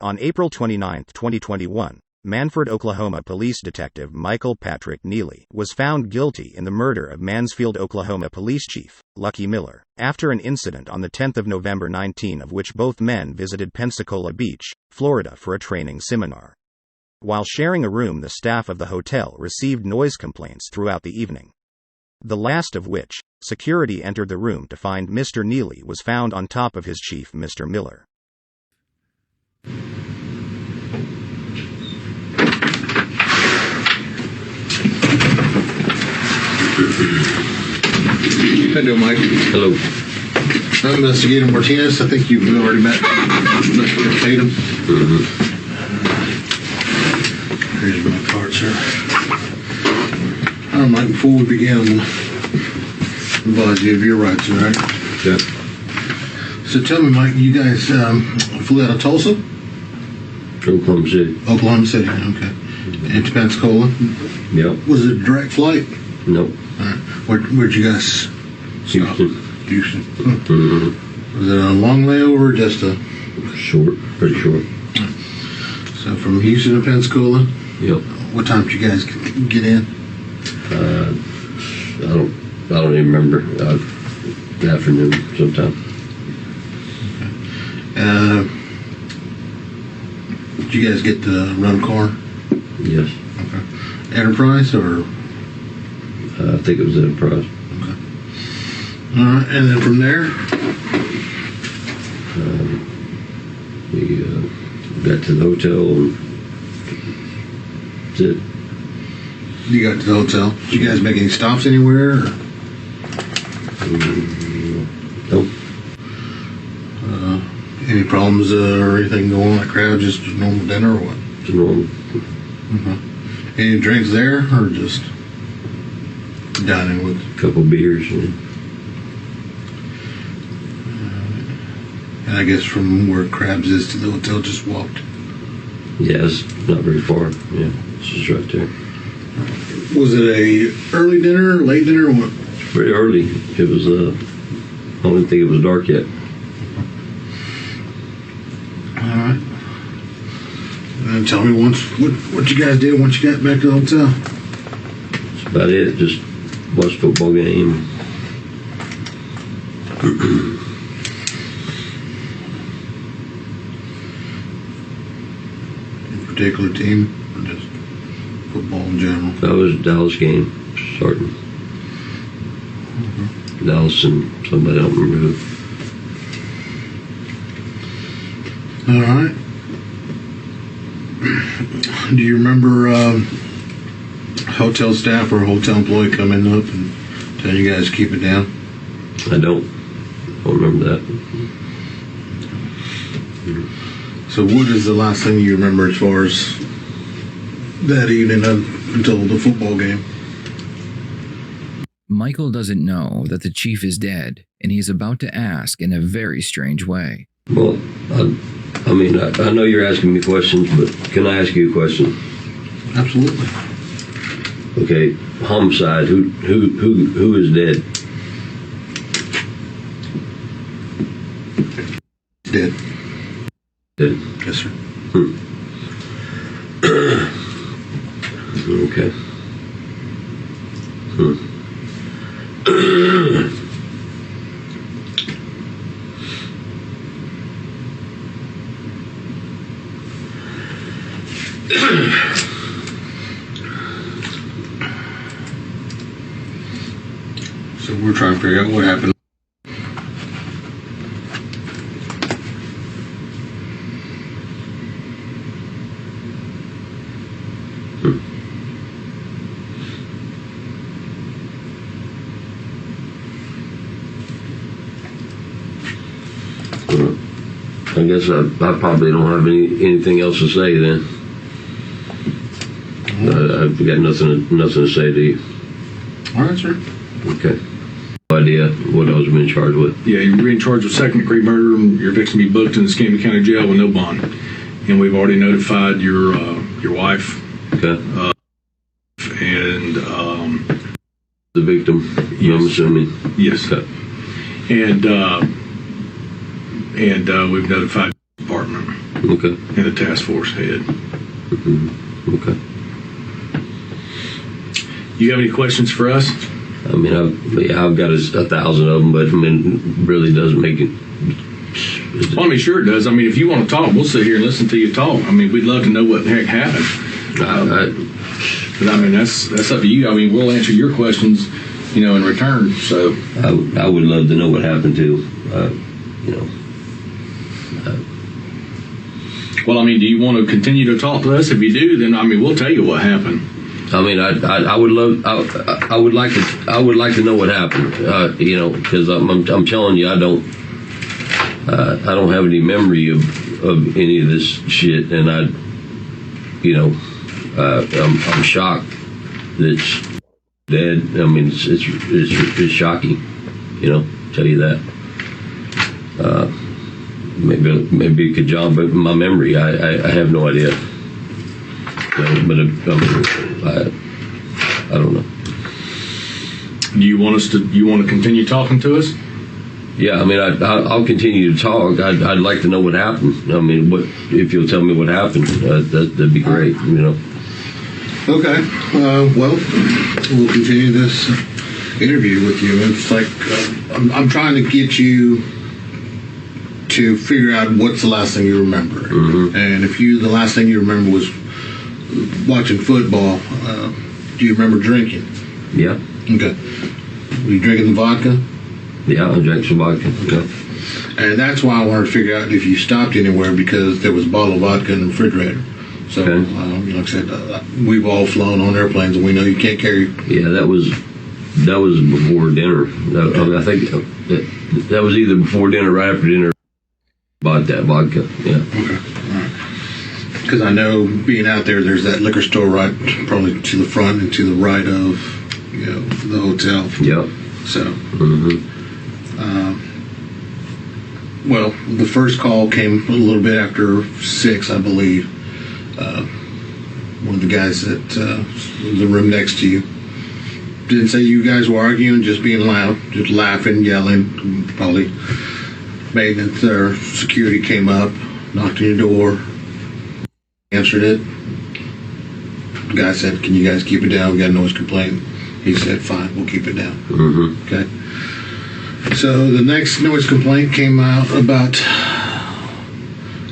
On April 29, 2021, Manford, Oklahoma police detective Michael Patrick Neely was found guilty in the murder of Mansfield, Oklahoma police chief Lucky Miller, after an incident on the 10th of November 19 of which both men visited Pensacola Beach, Florida for a training seminar. While sharing a room, the staff of the hotel received noise complaints throughout the evening. The last of which, security entered the room to find Mr. Neely was found on top of his chief, Mr. Miller. How you doing, Mike? Hello. I'm Investigator Martinez. I think you've already met Mr. Tatum. Here's my card, sir. All right, Mike, before we begin, I'm going to advise you of your rights, all right? Yeah. So tell me, Mike, you guys flew out of Tulsa? Oklahoma City. Oklahoma City, okay. And to Pensacola? Yep. Was it a direct flight? Nope. All right. Where'd you guys stop? Houston. Was it a long layover or just a... Short, pretty short. So from Houston to Pensacola? Yep. What time did you guys get in? I don't even remember. Afternoon sometime. Okay. Did you guys get to run a car? Yes. Okay. Enterprise or? I think it was Enterprise. Okay. All right, and then from there? We got to the hotel and that's it. You got to the hotel. Did you guys make any stops anywhere? Or? Nope. Any problems or anything going on like crowd? Just a normal dinner or what? It's normal. Any drinks there or just dining with? A couple beers. And I guess from where Krabs is to the hotel, just walked. Yeah, it's not very far. Yeah, it's just right there. Was it a early dinner, late dinner, or what? Pretty early. It was, I don't even think it was dark yet. All right. And then tell me what you guys did once you got back to the hotel. That's about it. Just watched football game. Any particular team or just football in general? That was a Dallas game starting. Dallas and somebody, I don't remember who. All right. Do you remember hotel staff or a hotel employee coming up and telling you guys to keep it down? I don't remember that. So what is the last thing you remember as far as that evening until the football game? Michael doesn't know that the chief is dead, and he is about to ask in a very strange way. Well, I mean, I know you're asking me questions, but can I ask you a question? Absolutely. Okay, homicide. Who is dead? Dead. Dead. Yes, sir. Okay. So we're trying to figure out what happened. I guess I probably don't have anything else to say then. I've got nothing to say to you. All right, sir. Okay. No idea what I was being charged with. Yeah, you're being charged with second-degree murder, and you're fixing to be booked in the Escambia County Jail with no bond. And we've already notified your wife. Okay. And the victim. Yes. I'm assuming. Yes. Okay. And we've notified the department. Okay. and the task force head. Okay. You have any questions for us? I mean, I've got 1,000 of them, but I mean, really doesn't make it. Well, I mean, sure it does. I mean, if you want to talk, we'll sit here and listen to you talk. I mean, we'd love to know what the heck happened. But I mean, that's up to you. I mean, we'll answer your questions, in return. So I would love to know what happened too. Well, I mean, do you want to continue to talk to us? If you do, then I mean, we'll tell you what happened. I mean, I would love. I would like to know what happened. Because I'm telling you, I don't have any memory of any of this shit, and I'm shocked that it's dead. I mean, it's shocking. Tell you that. Maybe it could jog my memory. I have no idea. But I don't know. Do you want to continue talking to us? Yeah, I mean, I'll continue to talk. I'd like to know what happened. I mean, if you'll tell me what happened? That'd be great. Okay. Well, we'll continue this interview with you. It's like I'm trying to get you to figure out what's the last thing you remember. Mm-hmm. And if the last thing you remember was watching football, do you remember drinking? Yeah. Okay. Were you drinking the vodka? Yeah, I drank some vodka. Okay. And that's why I wanted to figure out if you stopped anywhere, because there was a bottle of vodka in the refrigerator. So, okay. Like I said, we've all flown on airplanes, and we know you can't carry. Yeah, that was before dinner. Okay. I think that was either before dinner or right after dinner. Bought that vodka. Yeah. Okay. All right. Because I know being out there's that liquor store right, probably to the front and to the right of, the hotel. Yep. So. Mm-hmm. Well, the first call came a little bit after 6, I believe. One of the guys at the room next to you didn't say you guys were arguing, just being loud, just laughing, yelling. Probably maintenance or security came up, knocked on your door, answered it. The guy said, "Can you guys keep it down? We got a noise complaint." He said, "Fine, we'll keep it down." Mm-hmm. Okay. So the next noise complaint came out about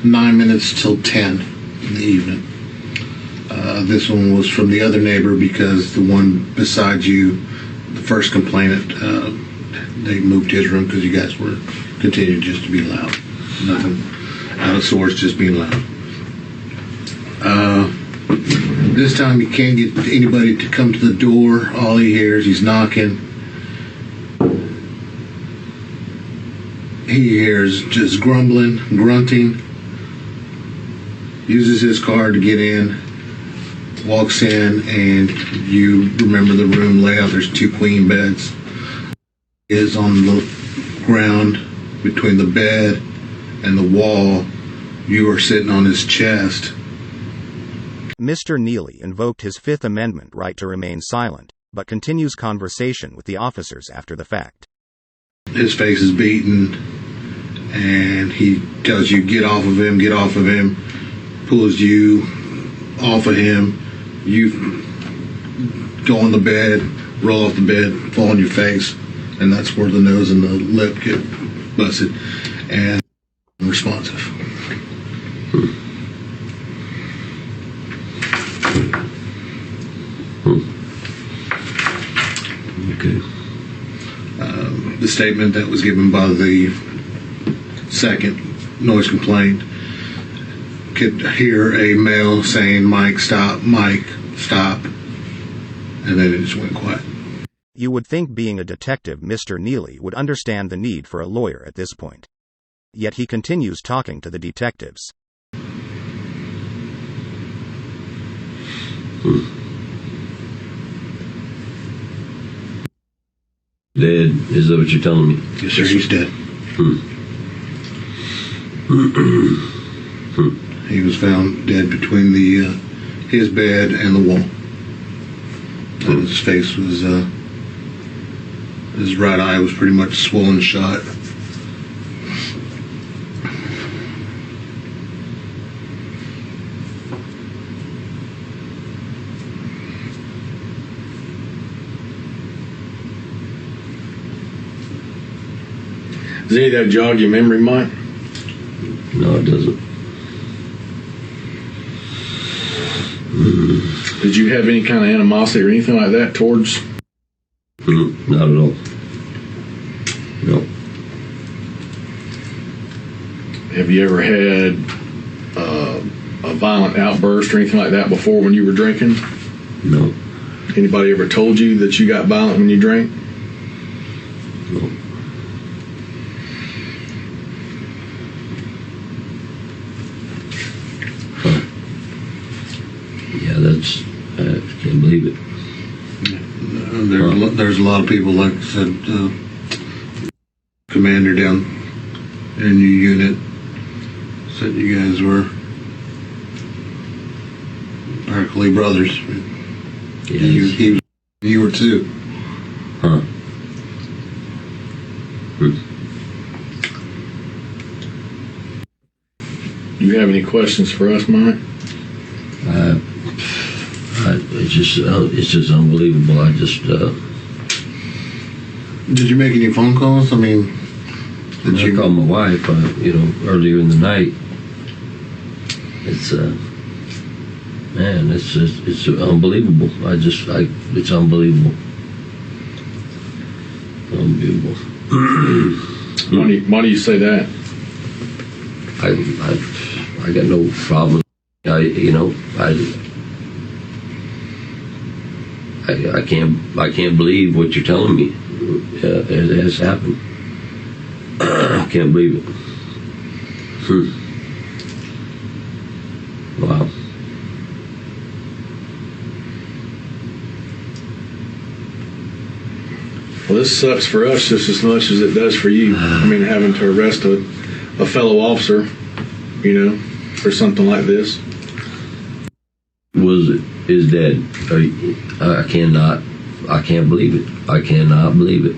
9 minutes till 10 in the evening. This one was from the other neighbor, because the one beside you, the first complainant, they moved his room because you guys were continuing just to be loud. Nothing out of sorts, just being loud. This time he can't get anybody to come to the door. All he hears, he's knocking. He hears just grumbling, grunting. Uses his car to get in. Walks in, and you remember the room layout. There's 2 queen beds. Is on the ground between the bed and the wall. You are sitting on his chest. Mr. Neely invoked his Fifth Amendment right to remain silent, but continues conversation with the officers after the fact. His face is beaten, and he tells you, "Get off of him, get off of him." Pulls you off of him. You go on the bed, roll off the bed, fall on your face, and that's where the nose and the lip get busted and unresponsive. Okay. The statement that was given by the second noise complaint could hear a male saying, Mike, stop," and then it just went quiet. You would think, being a detective, Mr. Neely would understand the need for a lawyer at this point. Yet he continues talking to the detectives. Dead? Is that what you're telling me? Yes, sir, he's dead. He was found dead between his bed and the wall. And his face was, his right eye was pretty much swollen shut. Does any of that jog your memory, Mike? No, it doesn't. Did you have any kind of animosity or anything like that towards? Not at all. No. Have you ever had a violent outburst or anything like that before when you were drinking? No. Anybody ever told you that you got violent when you drank? No. Huh. Yeah, that's, I can't believe it. There's a lot of people, like I said, commander down in your unit said you guys were practically brothers. Yeah, You were too. huh. Do you have any questions for us, Mike? It's just unbelievable. I just, Did you make any phone calls? I mean, I called my wife, earlier in the night. It's, man, it's unbelievable. It's unbelievable. Unbelievable. Why do you say that? I got no problem. I can't believe what you're telling me. It has happened. I can't believe it. Wow. Well, this sucks for us just as much as it does for you. I mean, having to arrest a fellow officer, for something like this. Is dead. I can't believe it. I cannot believe it.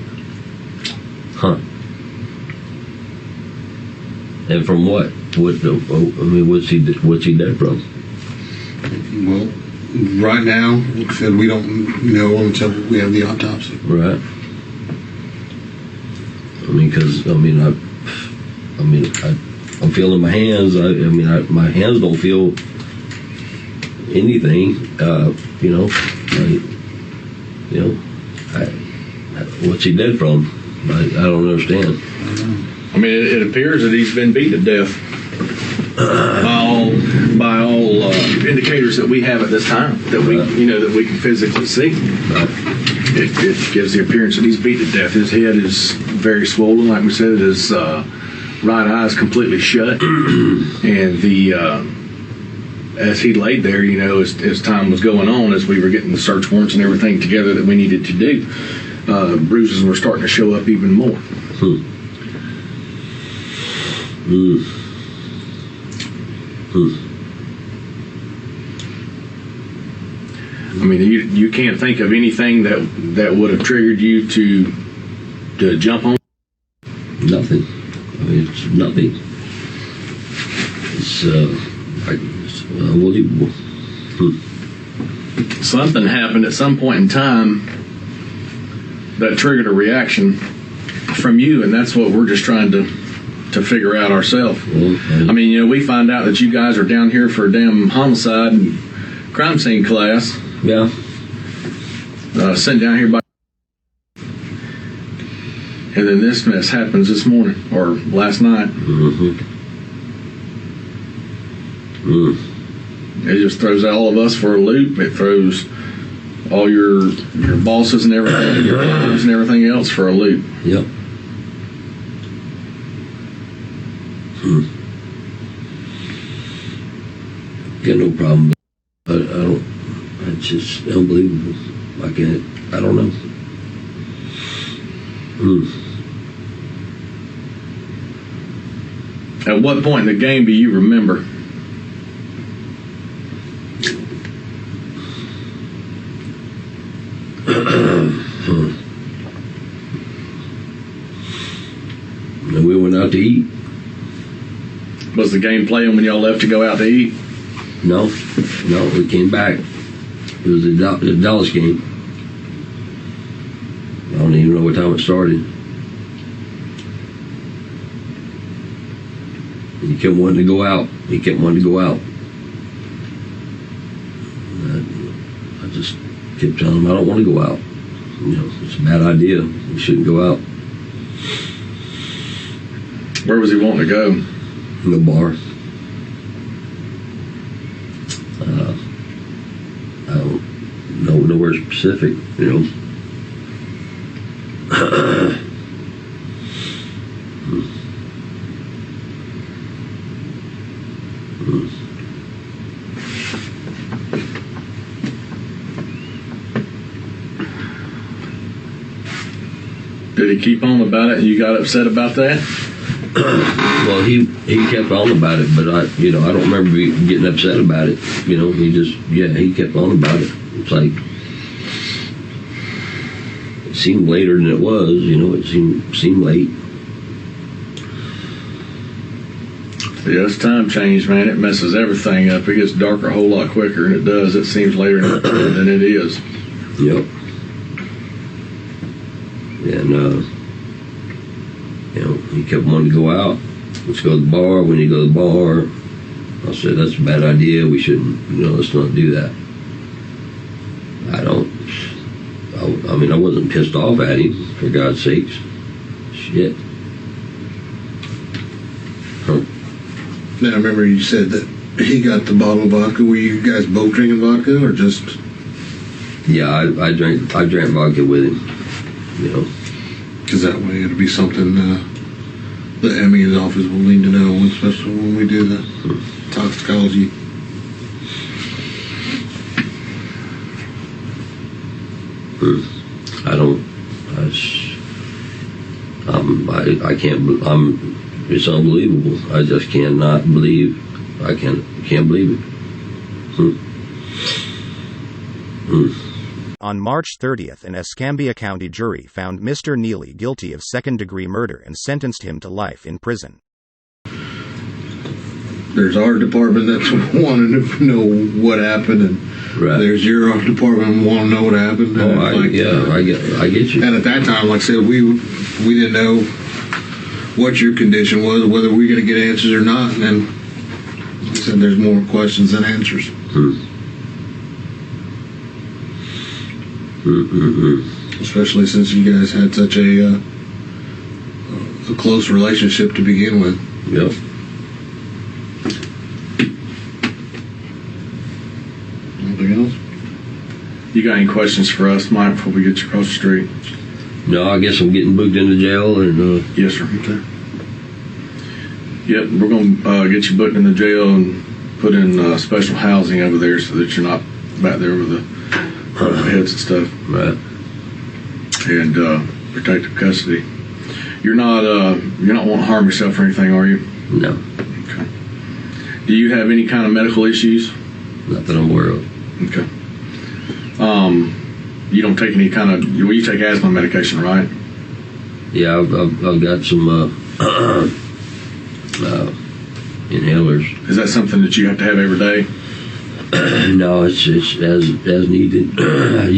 Huh. And from what? What's he dead from? well, right now, like I said, we don't know until we have the autopsy. Right. I'm feeling my hands. My hands don't feel anything. What's he dead from? I don't understand. I mean, it appears that he's been beat to death by all indicators that we have at this time that we can physically see. It gives the appearance that he's beat to death. His head is very swollen, like we said. His right eye is completely shut, and as he laid there, as time was going on, as we were getting the search warrants and everything together that we needed to do, bruises were starting to show up even more. I mean, you can't think of anything that would have triggered you to jump on? Nothing. It's nothing. It's unbelievable. Something happened at some point in time that triggered a reaction from you, and that's what we're just trying to figure out ourselves. I mean, we find out that you guys are down here for a damn homicide and crime scene class. Yeah. Sent down here by, and then this mess happens this morning or last night. It just throws all of us for a loop. It throws all your bosses and everything, your owners and everything else for a loop. Yep. Got no problem. I don't. It's just unbelievable. I don't know. At what point in the game do you remember? And we went out to eat. Was the game playing when y'all left to go out to eat? No, we came back. It was a Dallas game. I don't even know what time it started. He kept wanting to go out. He kept wanting to go out. I just kept telling him I don't want to go out. You know, it's a bad idea. You shouldn't go out. Where was he wanting to go? In the bar. I don't know nowhere specific, you know. Did he keep on about it and you got upset about that? Well, he kept on about it, but I don't remember getting upset about it. You know, he kept on about it. It's like, it seemed later than it was, you know, it seemed late. Yeah, it's time change, man. It messes everything up. It gets darker a whole lot quicker, and it does. It seems later than it is. Yep. And, you know, he kept wanting to go out. Let's go to the bar. When you go to the bar, I said, that's a bad idea. We shouldn't, you know, let's not do that. I mean, I wasn't pissed off at him, for God's sakes. Shit. Now, I remember you said that he got the bottle of vodka. Were you guys both drinking vodka, or just? Yeah, I drank vodka with him, you know. Because that way it'll be something the ME's office will need to know, especially when we do the toxicology. I can't, it's unbelievable. I just cannot believe, can't believe it. On March 30th, an Escambia County jury found Mr. Neely guilty of second-degree murder and sentenced him to life in prison. There's our department that's wanting to know what happened, and right. There's your department wanting to know what happened. And I get you. And at that time, like I said, we didn't know what your condition was, whether we were going to get answers or not. And then, like I said, there's more questions than answers. Especially since you guys had such a close relationship to begin with. Yep. Anything else? You got any questions for us, Mike, before we get you across the street? No, I guess I'm getting booked into jail, and yes, sir. Okay. Yep, we're going to get you booked in the jail and put in special housing over there so that you're not back there with the heads and stuff. right. And protective custody. You're not wanting to harm yourself or anything, are you? No, Okay. Do you have any kind of medical issues? not that I'm aware of. Okay. You don't take any kind of, you take asthma medication, right? Yeah, I've got some inhalers. Is that something that you have to have every day? No, it's as needed. I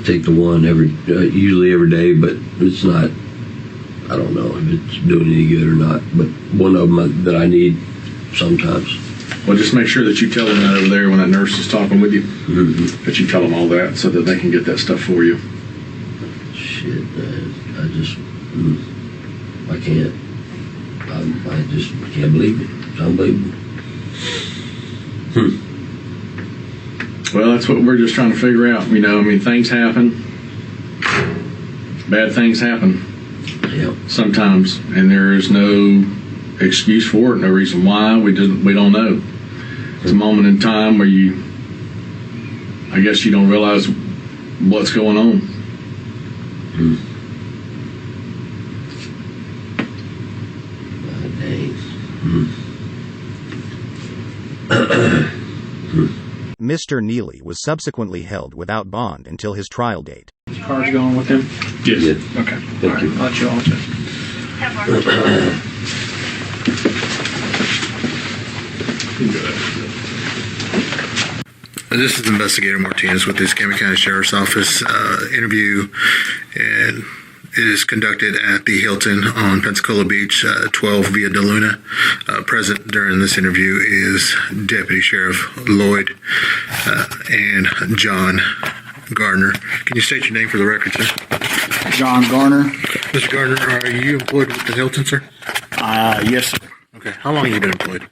take the one usually every day, but it's not. I don't know if it's doing any good or not. But one of them that I need sometimes. Well, just make sure that you tell them that over there when that nurse is talking with you. Mm-hmm. That you tell them all that so that they can get that stuff for you. Shit, man. I can't. I just can't believe it. It's unbelievable. Well, that's what we're just trying to figure out. You know, I mean, things happen. Bad things happen. Yeah. Sometimes, and there is no excuse for it, no reason why. We don't know. It's a moment in time where I guess you don't realize what's going on. Mr. Neely was subsequently held without bond until his trial date. His car's going with him? Yes. Yeah. Okay. Thank you. I'll let you all This is Investigator Martinez with the Escambia County Sheriff's Office. Interview and is conducted at the Hilton on Pensacola Beach, 12 Via de Luna. Present during this interview is Deputy Sheriff Lloyd and John Gardner. Can you state your name for the record, sir? John Garner. Mr. Gardner, are you employed with the Hilton, sir? Yes, sir. Okay. How long have you been employed?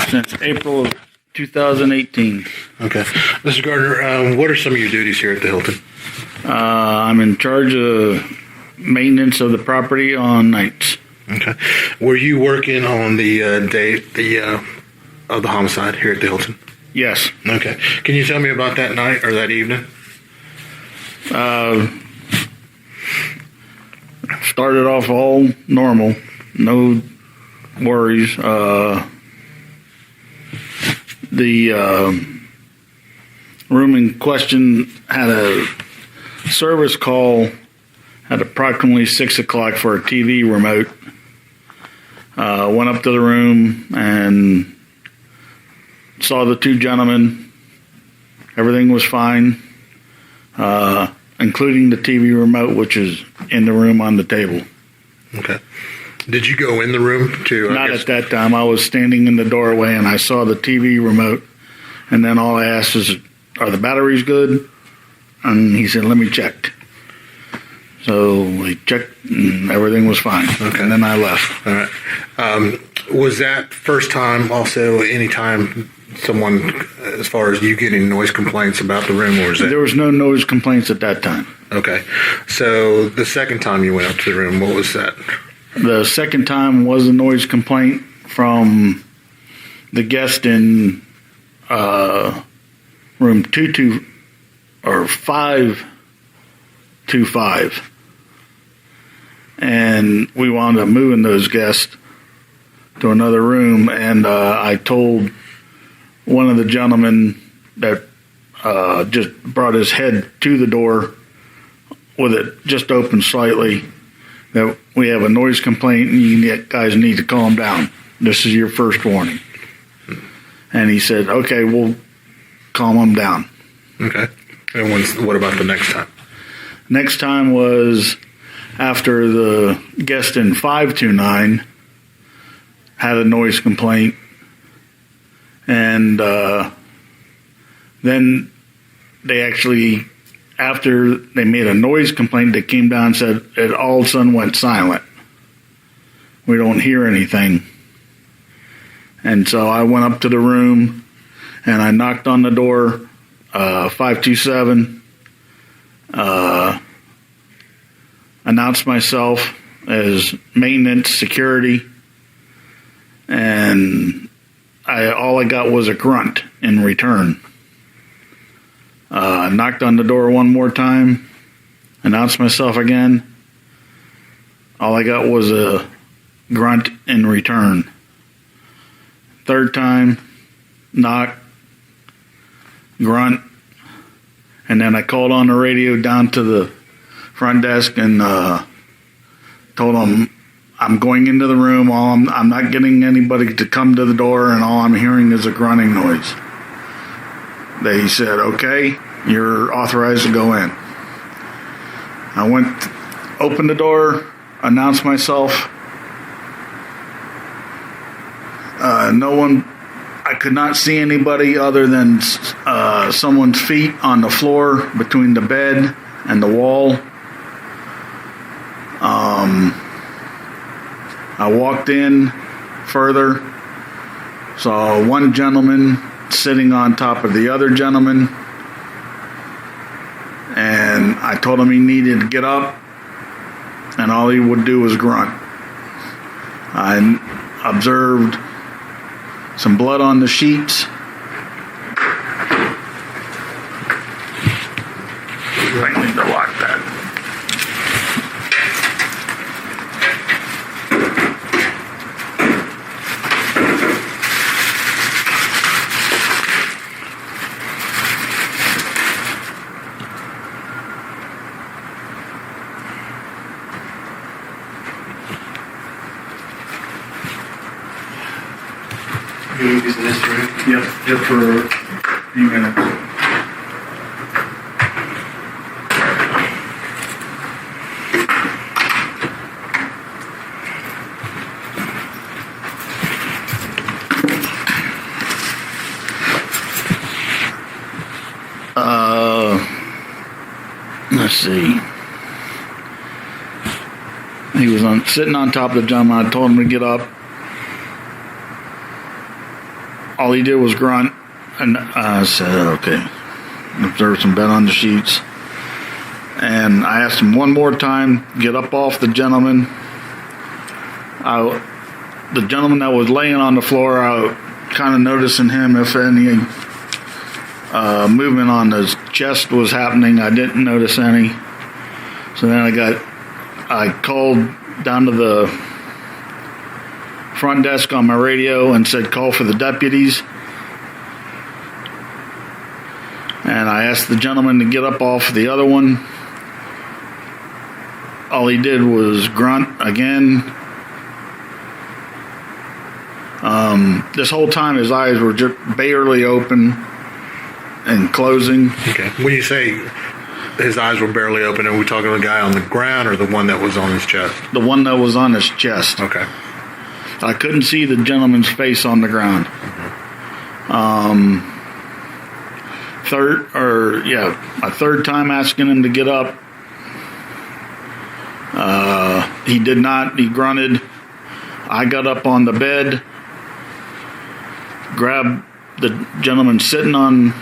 Since April of 2018. Okay. Mr. Gardner, what are some of your duties here at the Hilton? I'm in charge of maintenance of the property on nights. Okay. Were you working on the date of the homicide here at the Hilton? Yes. Okay. Can you tell me about that night or that evening? Started off all normal. No worries. The room in question had a service call at approximately 6 o'clock for a TV remote. Went up to the room and saw the two gentlemen. Everything was fine, including the TV remote, which is in the room on the table. Okay. Did you go in the room to? Not at that time. I was standing in the doorway and I saw the TV remote, and then all I asked is, "Are the batteries good?" And he said, "Let me check." So we checked, and everything was fine. Okay. And then I left. All right. Was that first time also any time someone, as far as you getting noise complaints about the room, or was it? There was no noise complaints at that time. Okay. So the second time you went up to the room, what was that? The second time was a noise complaint from the guest in room 525. And we wound up moving those guests to another room, and I told one of the gentlemen that just brought his head to the door with it just open slightly, that we have a noise complaint and you guys need to calm down. This is your first warning. And he said, "Okay, we'll calm them down." Okay. And what about the next time? Next time was after the guest in 529 had a noise complaint, and then they actually, after they made a noise complaint, they came down and said it all of a sudden went silent. We don't hear anything. And so I went up to the room and I knocked on the door, 527, announced myself as maintenance security, and all I got was a grunt in return. Knocked on the door one more time, announced myself again. All I got was a grunt in return. Third time, knock, grunt, and then I called on the radio down to the front desk and told them I'm going into the room. I'm not getting anybody to come to the door, and all I'm hearing is a grunting noise. They said, "Okay, you're authorized to go in." I went, opened the door, announced myself. I could not see anybody other than someone's feet on the floor between the bed and the wall. I walked in further, saw one gentleman sitting on top of the other gentleman, and I told him he needed to get up, and all he would do was grunt. I observed some blood on the sheets. I need to lock that. Using this room? Yep, just for a few minutes. let's see. He was sitting on top of the gentleman. I told him to get up. All he did was grunt, and I said, okay. Observe some bed on the sheets. And I asked him one more time, get up off the gentleman. The gentleman that was laying on the floor, I kind of noticing him, if any movement on his chest was happening. I didn't notice any. So then I called down to the front desk on my radio and said, call for the deputies. And I asked the gentleman to get up off the other one. All he did was grunt again. This whole time his eyes were just barely open and closing. Okay. When you say his eyes were barely open, are we talking the guy on the ground or the one that was on his chest? The one that was on his chest. Okay. I couldn't see the gentleman's face on the ground. A third time asking him to get up. He did not. He grunted. I got up on the bed, grabbed the gentleman sitting,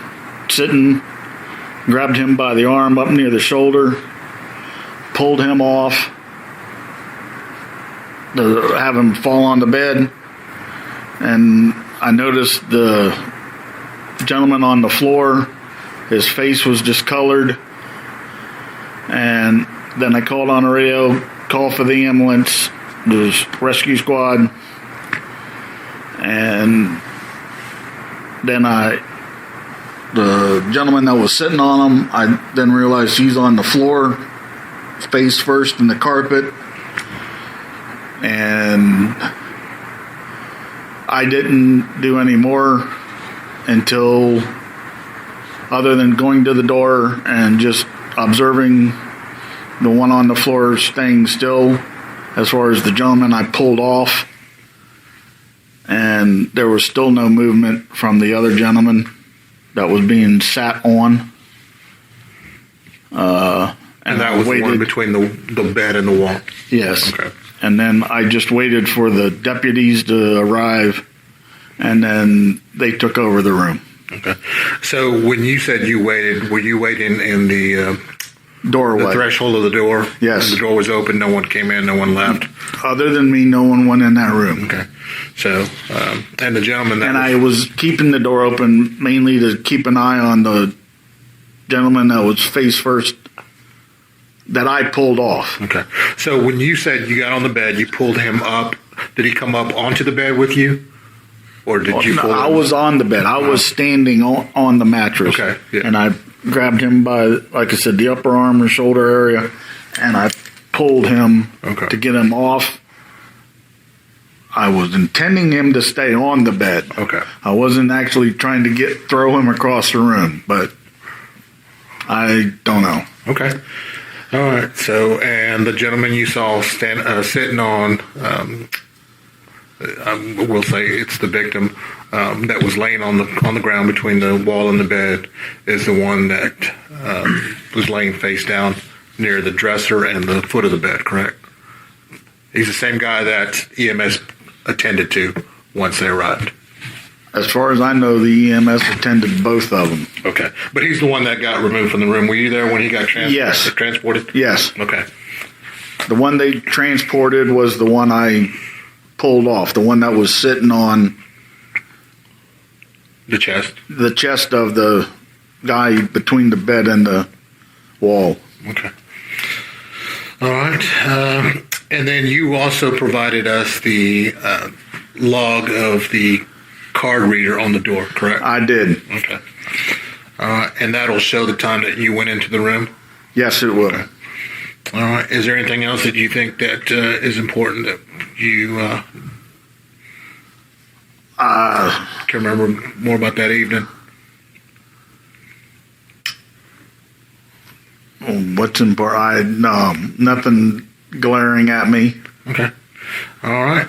grabbed him by the arm up near the shoulder, pulled him off to have him fall on the bed, and I noticed the gentleman on the floor, his face was discolored, and then I called on the radio, called for the ambulance, the rescue squad, and then the gentleman that was sitting on him, I then realized he's on the floor, face first in the carpet, and I didn't do any more until, other than going to the door and just observing the one on the floor staying still. As far as the gentleman, I pulled off, and there was still no movement from the other gentleman that was being sat on. And that was the one between the bed and the wall? Yes. Okay. And then I just waited for the deputies to arrive, and then they took over the room. Okay. So when you said you waited, were you waiting in the doorway, the threshold of the door? Yes. And the door was open, no one came in, no one left? Other than me, no one went in that room. Okay. So, and the gentleman that I was keeping the door open mainly to keep an eye on the gentleman that was face first that I pulled off. Okay. So when you said you got on the bed, you pulled him up, did he come up onto the bed with you? Or did you pull him? I was on the bed. I was standing on the mattress. Okay. Yeah. And I grabbed him by, like I said, the upper arm or shoulder area, and I pulled him to get him off. I was intending him to stay on the bed. Okay. I wasn't actually trying to throw him across the room, but I don't know. Okay. All right. So, and the gentleman you saw sitting on, we'll say it's the victim that was laying on the ground between the wall and the bed, is the one that was laying face down near the dresser and the foot of the bed, correct? He's the same guy that EMS attended to once they arrived. As far as I know, the EMS attended both of them. Okay. But he's the one that got removed from the room. Were you there when he got Yes. transported? Yes. Okay. The one they transported was the one I pulled off, the one that was sitting on the chest of the guy between the bed and the wall. Okay. All right. And then you also provided us the log of the card reader on the door, correct? I did. Okay. And that'll show the time that you went into the room? Yes, it will. Okay. All right. Is there anything else that you think that is important that you can remember more about that evening? What's important? Nothing glaring at me. Okay. All right.